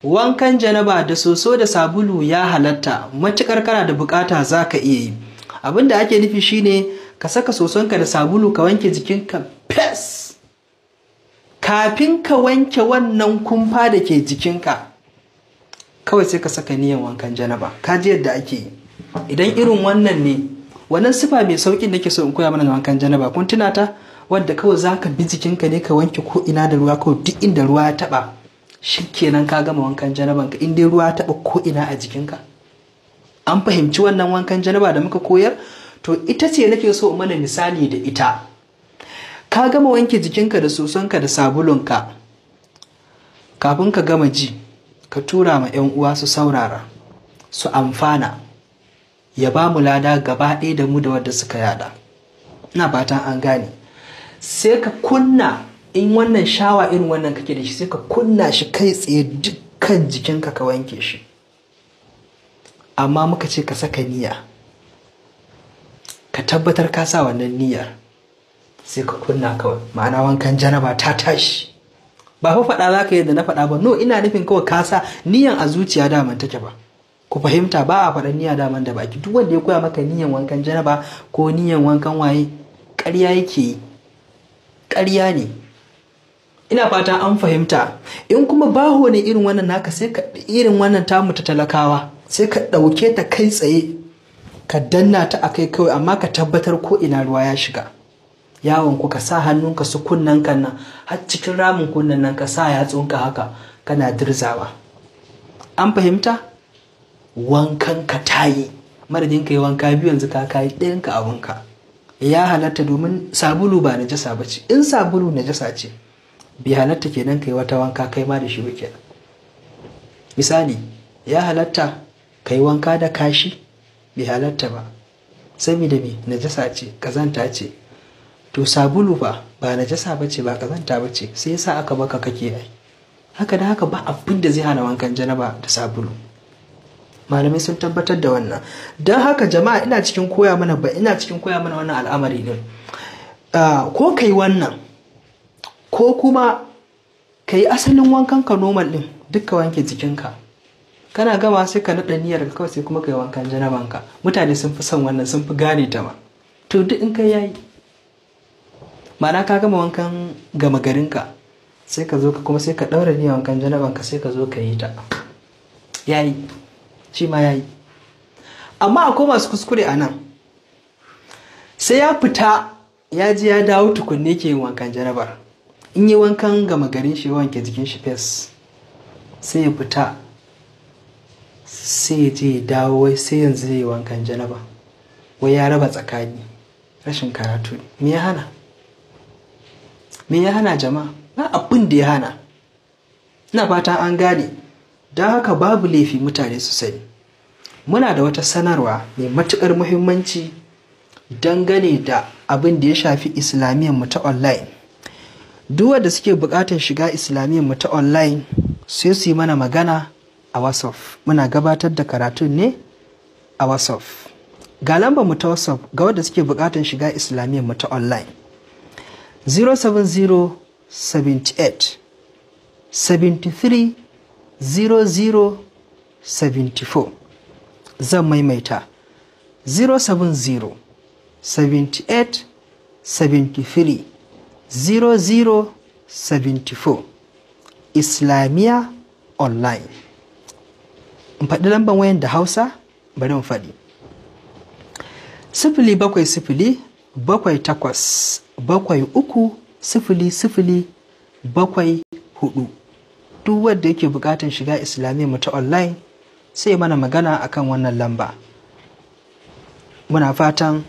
Wankan janaba da soso da sabulu ya halatta, matukar kana da bukata za ka iya yi. Abin da ake nufi shine ka saka sosonka da sabulu ka wanke jikinka fes. Kafin ka wanke wannan kumfa da ke jikinka, kawai sai ka saka niyyar wankan janaba. Ka ji yadda ake yi. Idan irin wannan ne, wannan sifa mai saukin nake so in koya mana wankan janaba. Kun tuna ta? Wadda kawai za ka bi jikinka ne ka wanke ko ina da ruwa, kawai duk inda ruwa ya taba. Shikenan ka gama wankan janabanka in dai ruwa taɓa ko ina a jikinka. An fahimci wannan wankan janaba da muka koyar? To ita ce nake so in mana misali da ita. Ka gama wanke jikinka da sosonka da sabulunka. Kafin ka gama ji, ka tura ma 'yan uwa su saurara, su amfana, ya ba mu lada gaba ɗaya da mu da wadda suka yada. Ina fatan an gane. Sai ka kunna, in wannan shawa irin wannan kake da shi, sai ka kunna shi kai tsaye dukkan jikinka ka wanke shi. Amma muka ce ka saka niyya, ka tabbatar ka sa wannan niyyar, sai ka kunna kawai. Ma'ana wankan janaba ta tashi. Ba fa faɗa za ka yi da na faɗa ba, no, ina nufin kawai ka sa niyyan a zuciya daman take ba. Ku fahimta, ba a faɗan niyya daman da baki. Duk wanda ya koya maka niyyan wankan janaba ko niyyan wankan waye, ƙarya yake yi, ƙarya ne. Ina fata an fahimta. In kuma baho ne irin wannan naka, sai ka irin wannan tamu ta talakawa, sai ka ɗauke ta kai tsaye ka danna ta akai kawai, amma ka tabbatar ko ina ruwa ya shiga. Yawon ku ka sa hannunka su kunnan kan nan har cikin ramin kunnan nan, ka sa yatsunka haka kana dirzawa. An fahimta? Wankan ka tayi. Madadin ka yi wanka biyu, yanzu ka kai ɗayan ka abunka. Ya halatta, domin sabulu ba najasa bace. In sabulu najasa ce, bai halatta kenan kai wata wanka kai ma da shi ba kenan. Misali, ya halatta kai wanka da kashi? Bai halatta ba, saboda me? Najasa ce, kazanta ce. To sabulu ba najasa bace, ba kazanta bace, sai yasa aka baka kake yi. Haka da haka ba abin da zai hana wankan janaba da sabulu. Malamai sun tabbatar da wannan. Don haka jama'a, ina cikin koya mana wannan al'amari din. Ko kai wannan, ko kuma ka yi asalin wankan ka normal din, dukka wanke jikinka. Kana gama sai ka naɗa niyyar ka kawai, sai kuma ka yi wankan janabanka. Mutane sun fi son wannan, sun fi gane ta ma. To duk in kai yayi. Ma'ana ka gama wankan gama garinka, sai ka zo ka kuma sai ka ɗaura niyyar wankan janabanka, sai ka zo ka yi ta. Yayi. Shi ma yayi. Amma akwai masu kuskure a nan. Sai ya fita, ya ji ya dawo tukunne ke yin wankan janabar. In yi wankan gama garin shi, wanke jikin shi fes, sai ya fita, sai ya je ya dawo, wai sai yanzu zai yi wankan janaba. Wai ya raba tsakani. Rashin karatu ne. Me ya hana? Me ya hana jama'a? Ba abin da ya hana. Ina fata an gane. Don haka babu laifi mutane su sani. Muna da wata sanarwa mai matuƙar muhimmanci dangane da abin da ya shafi islamiyyar mu ta online. Duk wanda suke buƙatar shiga islamiyyar mu ta online, sai su yi mana magana a WhatsApp. Muna gabatar da karatun ne a WhatsApp. Ga lambar mu ta WhatsApp ga wanda suke buƙatar shiga islamiyyar mu ta online: 07078 73 0074. Zan maimaita: 070 78 73 0074. Islamiyya online. In faɗi lambar wayan da Hausa? Bari mu faɗi: 070 78 73 0074. Duk wanda yake buƙatar shiga islamiyyar mu ta online, sai mana magana akan wannan lamba. Muna fatan